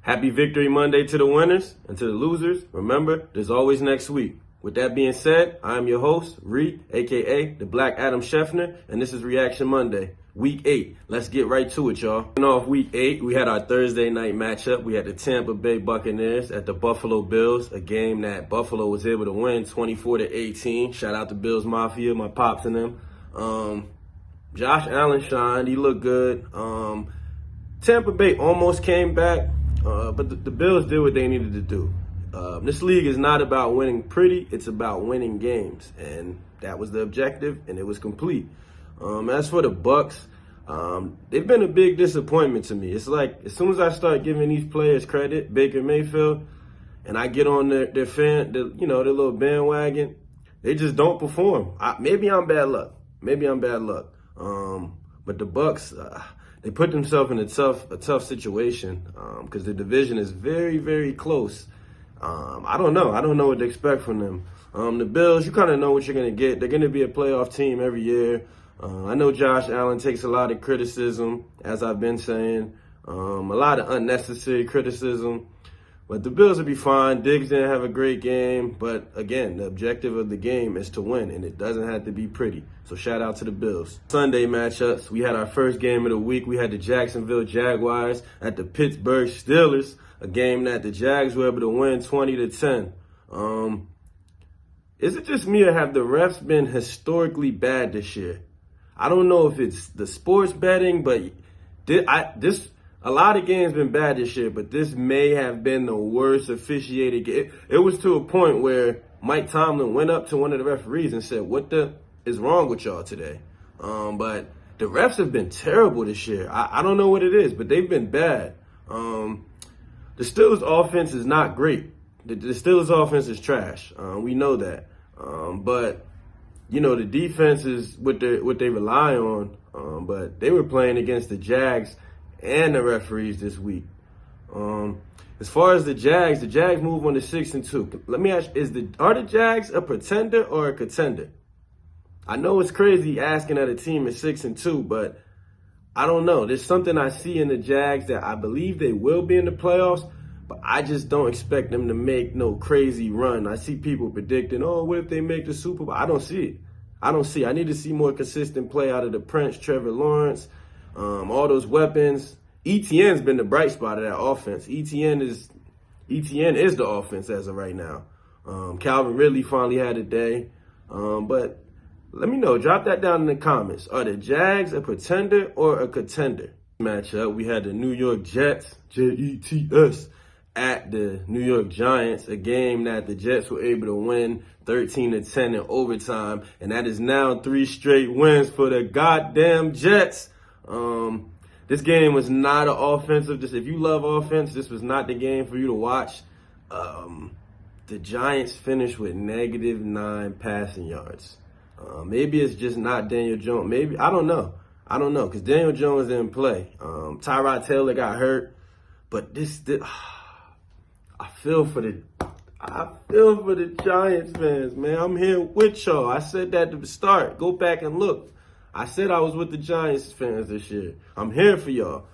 Happy Victory Monday to the winners, and to the losers, remember, there's always next week. With that being said, I'm your host, REE, aka the Black Adam Scheffner, and this is Reaction Monday, Week 8. Let's get right to it, y'all. Starting off Week 8, we had our Thursday night matchup. We had the Tampa Bay Buccaneers at the Buffalo Bills, a game that Buffalo was able to win 24-18. Shout out to Bills Mafia, my pops and them. Josh Allen shined. He looked good. Tampa Bay almost came back, but the Bills did what they needed to do. This league is not about winning pretty. It's about winning games. And that was the objective, and it was complete. As for the Bucks, they've been a big disappointment to me. It's like as soon as I start giving these players credit, Baker Mayfield, and I get on their little bandwagon, they just don't perform. Maybe I'm bad luck. But the Bucks, they put themselves in a tough situation because the division is very, very close. I don't know what to expect from them. The Bills, you kind of know what you're going to get. They're going to be a playoff team every year. I know Josh Allen takes a lot of criticism, as I've been saying, a lot of unnecessary criticism. But the Bills will be fine. Diggs didn't have a great game. But, again, the objective of the game is to win, and it doesn't have to be pretty. So, shout out to the Bills. Sunday matchups, we had our first game of the week. We had the Jacksonville Jaguars at the Pittsburgh Steelers, a game that the Jags were able to win 20-10. Is it just me or have the refs been historically bad this year? I don't know if it's the sports betting, but a lot of games been bad this year, but this may have been the worst officiated game. It was to a point where Mike Tomlin went up to one of the referees and said, "What the is wrong with y'all today?" But the refs have been terrible this year. I don't know what it is, but they've been bad. The Steelers' offense is not great. The Steelers' offense is trash. We know that. But the defense is what they rely on. But they were playing against the Jags and the referees this week. As far as the Jags move on to 6-2. Let me ask, are the Jags a pretender or a contender? I know it's crazy asking that a team is 6-2, but I don't know. There's something I see in the Jags that I believe they will be in the playoffs, but I just don't expect them to make no crazy run. I see people predicting, what if they make the Super Bowl? I don't see it. I need to see more consistent play out of the Prince, Trevor Lawrence, all those weapons. ETN's been the bright spot of that offense. ETN is the offense as of right now. Calvin Ridley finally had a day. But let me know. Drop that down in the comments. Are the Jags a pretender or a contender? Matchup, we had the New York Jets, Jets, at the New York Giants, a game that the Jets were able to win 13-10 in overtime, and that is now 3 straight wins for the goddamn Jets. This game was not an offensive. If you love offense, this was not the game for you to watch. The Giants finished with -9 passing yards. Maybe it's just not Daniel Jones. Maybe I don't know, because Daniel Jones didn't play. Tyrod Taylor got hurt, but I feel for the Giants fans, man. I'm here with y'all. I said that at the start. Go back and look. I said I was with the Giants fans this year. I'm here for y'all.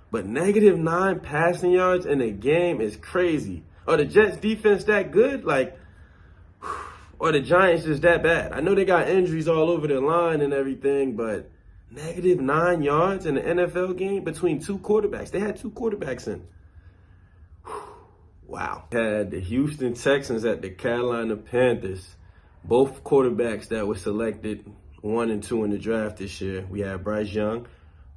But -9 passing yards in a game is crazy. Are the Jets defense that good? Or the Giants just that bad? I know they got injuries all over their line and everything, but -9 yards in an NFL game between two quarterbacks. They had two quarterbacks in. Wow. Had the Houston Texans at the Carolina Panthers. Both quarterbacks that were selected 1 and 2 in the draft this year. We had Bryce Young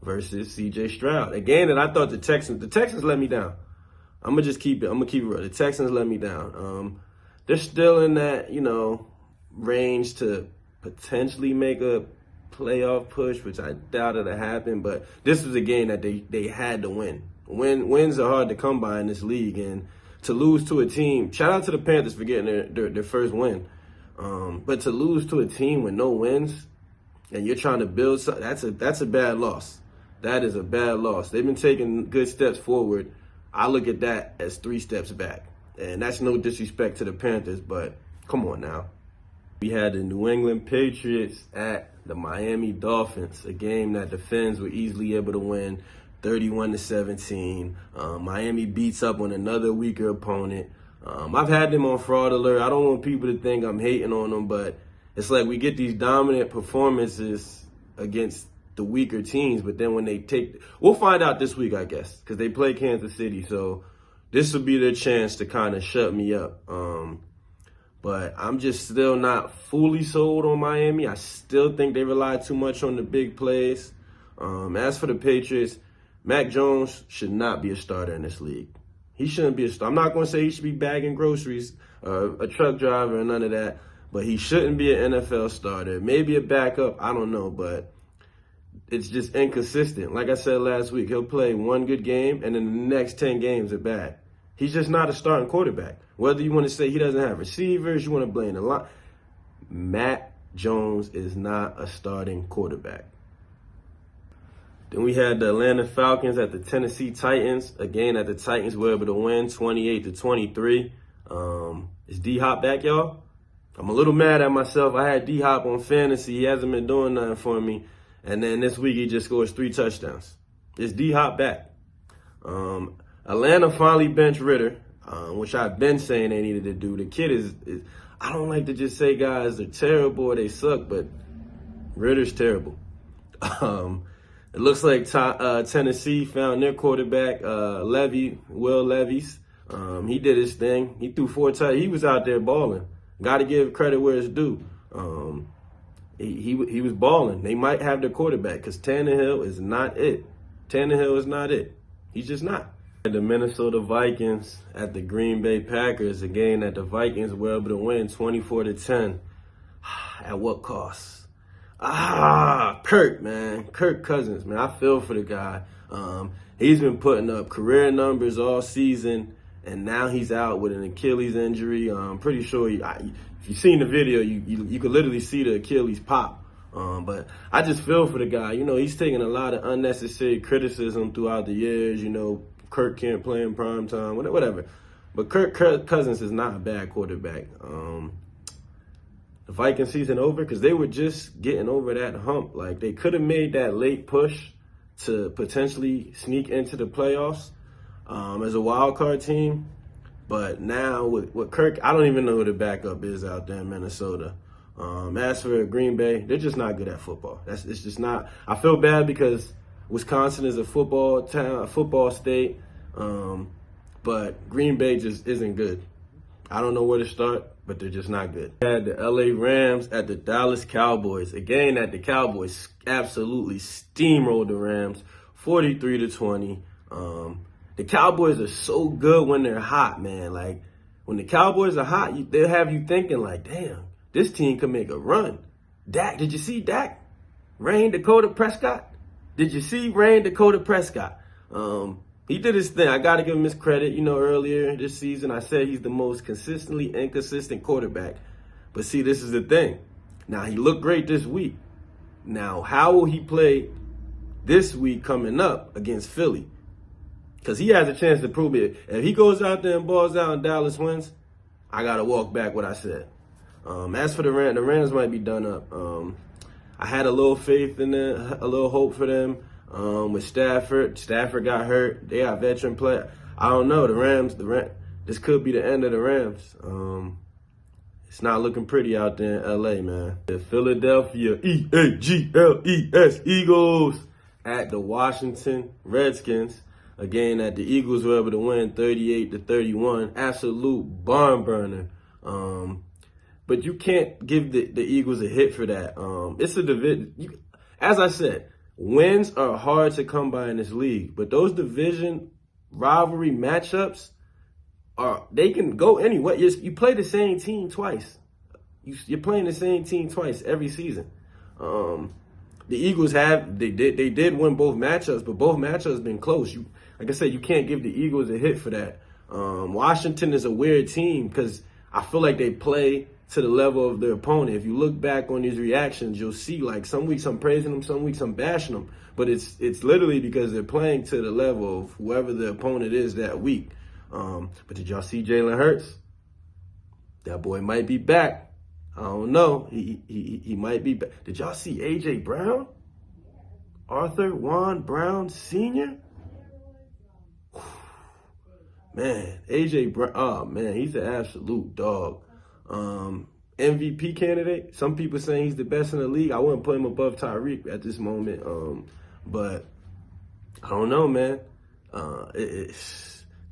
versus CJ Stroud. A game that I thought the Texans let me down. I'm going to keep it real. The Texans let me down. They're still in that, range to potentially make a playoff push, which I doubt it'll happen. But this was a game that they had to win. Wins are hard to come by in this league. And to lose to a team, shout out to the Panthers for getting their first win. But to lose to a team with no wins, and you're trying to build something, that's a bad loss. That is a bad loss. They've been taking good steps forward. I look at that as 3 steps back. And that's no disrespect to the Panthers, but come on now. We had the New England Patriots at the Miami Dolphins, a game that the Fins were easily able to win 31-17. Miami beats up on another weaker opponent. I've had them on fraud alert. I don't want people to think I'm hating on them, but it's like we get these dominant performances against the weaker teams, but then when they we'll find out this week, I guess, because they play Kansas City. So this will be their chance to kind of shut me up. But I'm just still not fully sold on Miami. I still think they rely too much on the big plays. As for the Patriots, Mac Jones should not be a starter in this league. He shouldn't be a starter. I'm not going to say he should be bagging groceries, a truck driver, or none of that. But he shouldn't be an NFL starter. Maybe a backup, I don't know. But it's just inconsistent. Like I said last week, he'll play one good game, and then the next 10 games are bad. He's just not a starting quarterback. Whether you want to say he doesn't have receivers, you want to blame the line. Mac Jones is not a starting quarterback. Then we had the Atlanta Falcons at the Tennessee Titans. Again, at the Titans were able to win 28-23. Is D-Hop back, y'all? I'm a little mad at myself. I had D-Hop on fantasy. He hasn't been doing nothing for me. And then this week he just scores 3 touchdowns. Is D-Hop back? Atlanta finally benched Ritter, which I've been saying they needed to do. The kid is I don't like to just say guys are terrible or they suck, but Ritter's terrible. It looks like Tennessee found their quarterback, Will Levis. He did his thing. He threw 4 touchdowns. He was out there balling. Got to give credit where it's due. He was balling. They might have their quarterback because Tannehill is not it. Tannehill is not it. He's just not. The Minnesota Vikings at the Green Bay Packers, a game that the Vikings were able to win 24-10. At what cost? Kirk, man. Kirk Cousins, man. I feel for the guy. He's been putting up career numbers all season, and now he's out with an Achilles injury. I'm pretty sure, if you've seen the video, you could literally see the Achilles pop. But I just feel for the guy. You know, he's taking a lot of unnecessary criticism throughout the years. You know, Kirk can't play in prime time, whatever. But Kirk Cousins is not a bad quarterback. The Viking season over because they were just getting over that hump. Like, they could have made that late push to potentially sneak into the playoffs as a wild card team. But now with Kirk, I don't even know who the backup is out there in Minnesota. As for Green Bay, they're just not good at football. It's just not. I feel bad because Wisconsin is a football town, a football state, but Green Bay just isn't good. I don't know where to start, but they're just not good. We had the LA Rams at the Dallas Cowboys. Again, that the Cowboys absolutely steamrolled the Rams, 43-20. The Cowboys are so good when they're hot, man. Like, when the Cowboys are hot, they'll have you thinking like, damn, this team could make a run. Dak, did you see Dak? Rain Dakota Prescott? Did you see Rain Dakota Prescott? He did his thing. I got to give him his credit. You know, earlier this season, I said he's the most consistently inconsistent quarterback. But see, this is the thing. Now, he looked great this week. Now, how will he play this week coming up against Philly? Because he has a chance to prove it. If he goes out there and balls out and Dallas wins, I got to walk back what I said. As for the Rams might be done up. I had a little faith in them, a little hope for them. With Stafford got hurt. They got veteran player. I don't know. The Rams, this could be the end of the Rams. It's not looking pretty out there in LA, man. The Philadelphia Eagles, Eagles at the Washington Redskins. Again, that the Eagles were able to win 38-31. Absolute barn burner. But you can't give the Eagles a hit for that. It's a division. As I said, wins are hard to come by in this league. But those division rivalry matchups, they can go anywhere. You play the same team twice. You're playing the same team twice every season. The Eagles they did win both matchups, but both matchups been close. Like I said, you can't give the Eagles a hit for that. Washington is a weird team because I feel like they play to the level of their opponent. If you look back on these reactions, you'll see like some weeks I'm praising them, some weeks I'm bashing them. But it's literally because they're playing to the level of whoever the opponent is that week. But did y'all see Jalen Hurts? That boy might be back. I don't know. He might be back. Did y'all see A.J. Brown? Arthur Juan Brown Sr.? Man, AJ Brown, oh man, he's an absolute dog. MVP candidate. Some people saying he's the best in the league. I wouldn't put him above Tyreek at this moment. But I don't know, man. The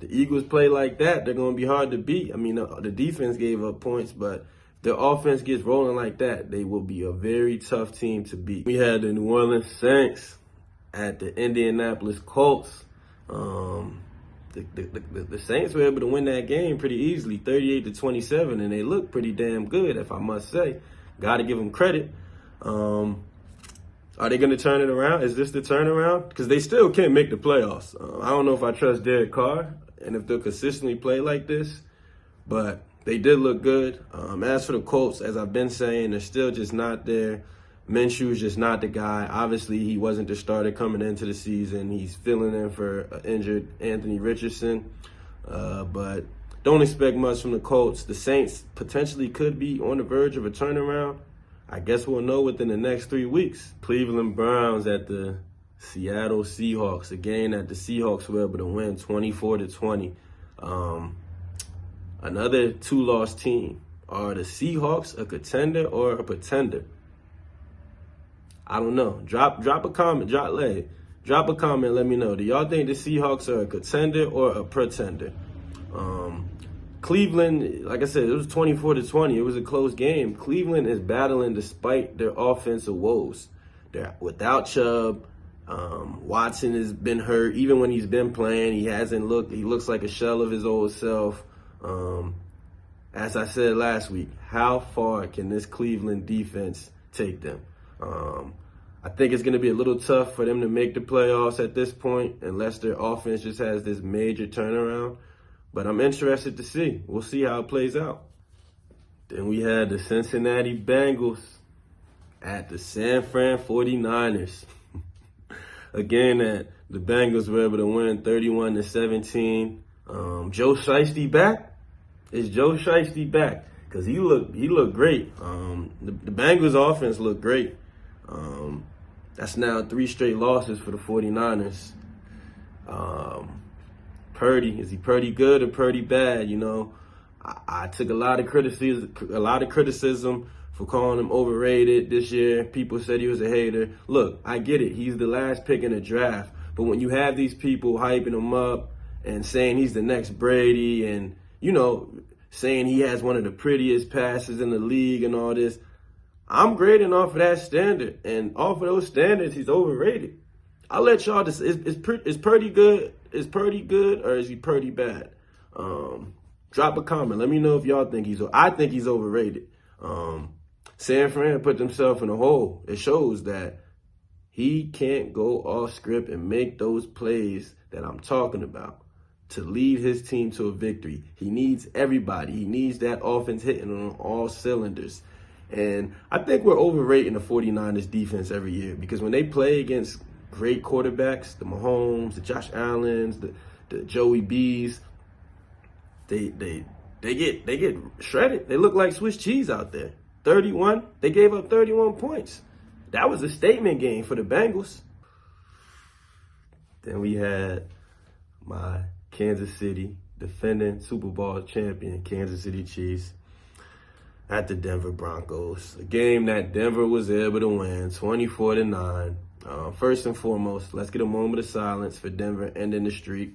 Eagles play like that, they're going to be hard to beat. I mean, the defense gave up points, but if their offense gets rolling like that, they will be a very tough team to beat. We had the New Orleans Saints at the Indianapolis Colts. The Saints were able to win that game pretty easily, 38-27, and they look pretty damn good, if I must say. Got to give them credit. Are they going to turn it around? Is this the turnaround? Because they still can't make the playoffs. I don't know if I trust Derek Carr and if they'll consistently play like this, but they did look good. As for the Colts, as I've been saying, they're still just not there. Minshew is just not the guy. Obviously, he wasn't the starter coming into the season. He's filling in for injured Anthony Richardson. But don't expect much from the Colts. The Saints potentially could be on the verge of a turnaround. I guess we'll know within the next 3 weeks. Cleveland Browns at the Seattle Seahawks, a game that the Seahawks were able to win 24-20. Another two-loss team. Are the Seahawks a contender or a pretender? I don't know. Drop a comment. Drop a comment. Let me know. Do y'all think the Seahawks are a contender or a pretender? Cleveland, like I said, it was 24-20. It was a close game. Cleveland is battling despite their offensive woes. They're without Chubb. Watson has been hurt. Even when he's been playing, he looks like a shell of his old self. As I said last week, how far can this Cleveland defense take them? I think it's going to be a little tough for them to make the playoffs at this point unless their offense just has this major turnaround. But I'm interested to see. We'll see how it plays out. Then we had the Cincinnati Bengals at the San Fran 49ers. Again, that the Bengals were able to win 31-17. Joe Shiesty back? Is Joe Shiesty back? Because he looked great. The Bengals offense looked great. That's now 3 straight losses for the 49ers. Purdy, is he Purdy good or Purdy bad? You know, I took a lot of criticism for calling him overrated this year. People said he was a hater. Look, I get it. He's the last pick in the draft. But when you have these people hyping him up and saying he's the next Brady and, you know, saying he has one of the prettiest passes in the league and all this, I'm grading off of that standard. And off of those standards, he's overrated. I'll let y'all decide. Is Purdy good? Is Purdy good or is he Purdy bad? Drop a comment. Let me know if y'all think I think he's overrated. San Fran put themselves in a hole. It shows that he can't go off script and make those plays that I'm talking about to lead his team to a victory. He needs everybody. He needs that offense hitting on all cylinders. And I think we're overrating the 49ers defense every year because when they play against great quarterbacks, the Mahomes, the Josh Allens, the Joey B's, they get shredded. They look like Swiss cheese out there. 31, they gave up 31 points. That was a statement game for the Bengals. Then we had my Kansas City defending Super Bowl champion, Kansas City Chiefs, at the Denver Broncos. A game that Denver was able to win 24-9. First and foremost, let's get a moment of silence for Denver ending the streak.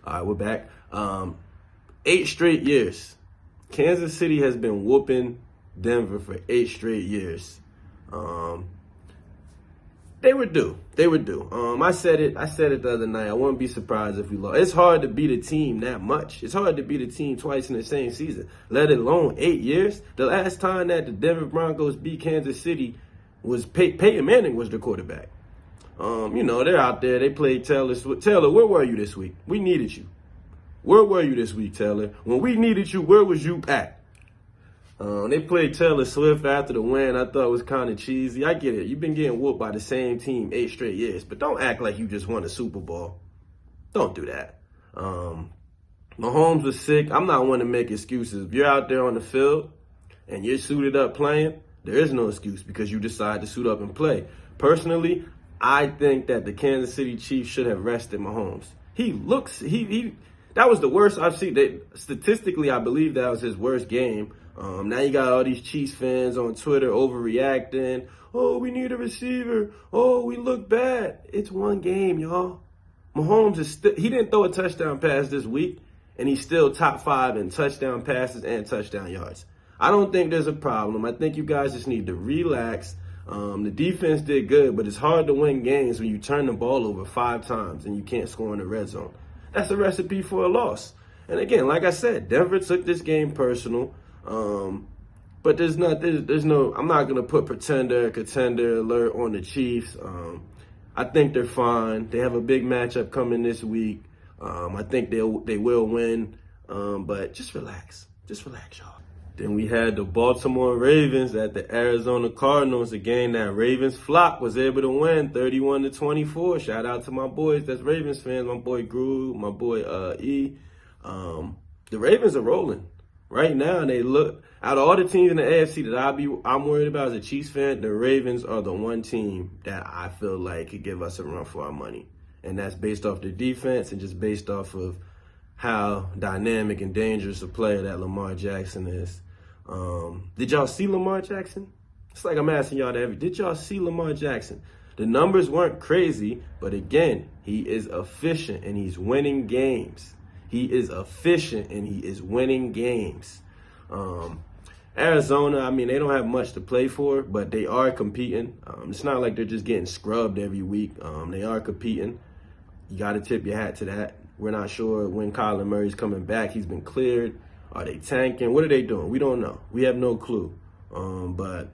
All right, we're back. 8 straight years. Kansas City has been whooping Denver for 8 straight years. They were due. I said it the other night. I wouldn't be surprised if we lost. It's hard to beat a team that much. It's hard to beat a team twice in the same season, let alone 8 years. The last time that the Denver Broncos beat Kansas City was Peyton Manning was the quarterback. You know, they're out there. They played Taylor Swift. Taylor, where were you this week? We needed you. Where were you this week, Taylor? When we needed you, where was you at? They played Taylor Swift after the win. I thought it was kind of cheesy. I get it. You've been getting whooped by the same team 8 straight years, but don't act like you just won a Super Bowl. Don't do that. Mahomes was sick. I'm not one to make excuses. If you're out there on the field and you're suited up playing, there is no excuse because you decide to suit up and play. Personally, I think that the Kansas City Chiefs should have rested Mahomes. That was the worst I've seen. Statistically, I believe that was his worst game. Now you got all these Chiefs fans on Twitter overreacting. Oh, we need a receiver. Oh, we look bad. It's one game, y'all. Mahomes he didn't throw a touchdown pass this week, and he's still top 5 in touchdown passes and touchdown yards. I don't think there's a problem. I think you guys just need to relax. The defense did good, but it's hard to win games when you turn the ball over 5 times and you can't score in the red zone. That's a recipe for a loss. And again, like I said, Denver took this game personal. But there's no, I'm not going to put contender alert on the Chiefs. I think they're fine. They have a big matchup coming this week. I think they will win. But just relax. Just relax, y'all. Then we had the Baltimore Ravens at the Arizona Cardinals, a game that Ravens flock was able to win 31-24. Shout out to my boys, that's Ravens fans, my boy Groove, my boy E. The Ravens are rolling right now, and they look, out of all the teams in the AFC that I'm worried about as a Chiefs fan, the Ravens are the one team that I feel like could give us a run for our money. And that's based off their defense and just based off of how dynamic and dangerous a player that Lamar Jackson is. Did y'all see Lamar Jackson? It's like I'm asking y'all that did y'all see Lamar Jackson? The numbers weren't crazy, but again, he is efficient and he's winning games. He is efficient and he is winning games. Arizona, I mean, they don't have much to play for, but they are competing. It's not like they're just getting scrubbed every week. They are competing. You got to tip your hat to that. We're not sure when Kyler Murray's coming back. He's been cleared. Are they tanking? What are they doing? We don't know. We have no clue. But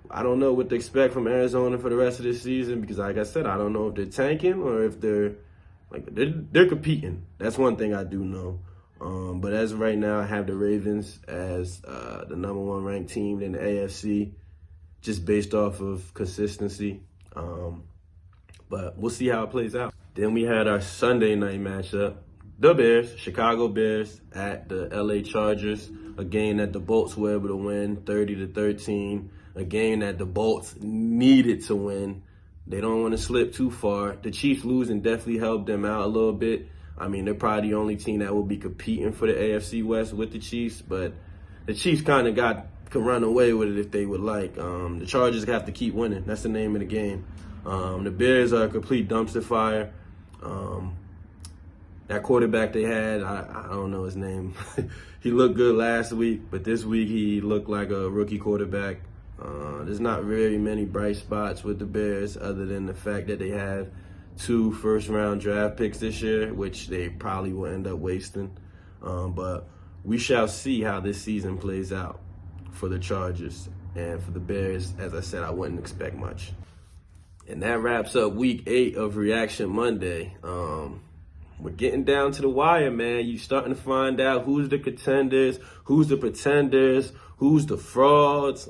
I don't know what to expect from Arizona for the rest of this season because, like I said, I don't know if they're tanking or if they're competing. That's one thing I do know. But as of right now, I have the Ravens as the #1 ranked team in the AFC, just based off of consistency. But we'll see how it plays out. Then we had our Sunday night matchup. The Bears, Chicago Bears at the LA Chargers, a game that the Bolts were able to win 30-13, a game that the Bolts needed to win. They don't want to slip too far. The Chiefs losing definitely helped them out a little bit. I mean, they're probably the only team that will be competing for the AFC West with the Chiefs, but the Chiefs kind of could run away with it if they would like. The Chargers have to keep winning. That's the name of the game. The Bears are a complete dumpster fire. That quarterback they had, I don't know his name. He looked good last week, but this week he looked like a rookie quarterback. There's not very many bright spots with the Bears other than the fact that they have 2 first-round draft picks this year, which they probably will end up wasting. But we shall see how this season plays out for the Chargers. And for the Bears, as I said, I wouldn't expect much. And that wraps up week 8 of Reaction Monday. We're getting down to the wire, man. You're starting to find out who's the contenders, who's the pretenders, who's the frauds.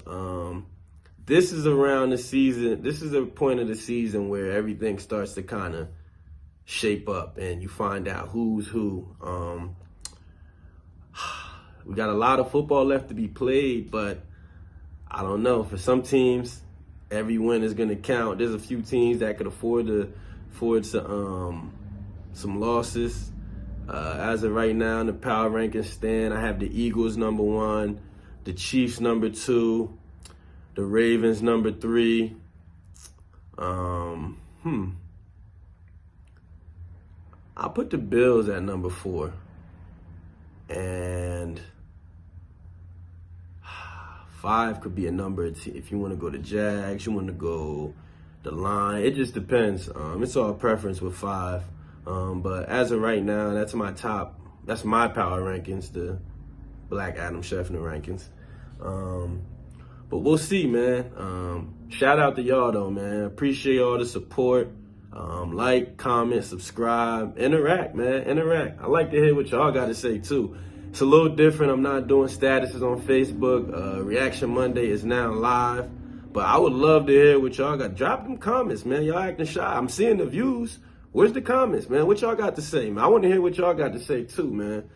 This is around the season. This is a point of the season where everything starts to kind of shape up and you find out who's who. We got a lot of football left to be played, but I don't know. For some teams, every win is going to count. There's a few teams that could afford some losses. As of right now, in the power rankings stand, I have the Eagles #1, the Chiefs #2, the Ravens #3. I'll put the Bills at #4. And 5 could be a number if you want to go to Jags, you want to go the line. It just depends. It's all preference with 5. But as of right now, that's my power rankings, the Black Adam Scheffner rankings. But we'll see, man. Shout out to y'all, though, man. Appreciate all the support. Like, comment, subscribe, interact, man. Interact. I like to hear what y'all got to say, too. It's a little different. I'm not doing statuses on Facebook. Reaction Monday is now live. But I would love to hear what y'all got. Drop them comments, man. Y'all acting shy. I'm seeing the views. Where's the comments, man? What y'all got to say, man? I want to hear what y'all got to say, too, man.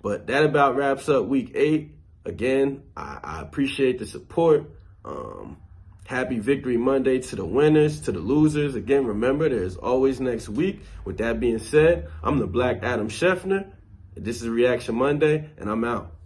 But that about wraps up week 8. Again, I appreciate the support. Happy Victory Monday to the winners, to the losers. Again, remember, there's always next week. With that being said, I'm the Black Adam Scheffner. This is Reaction Monday, and I'm out.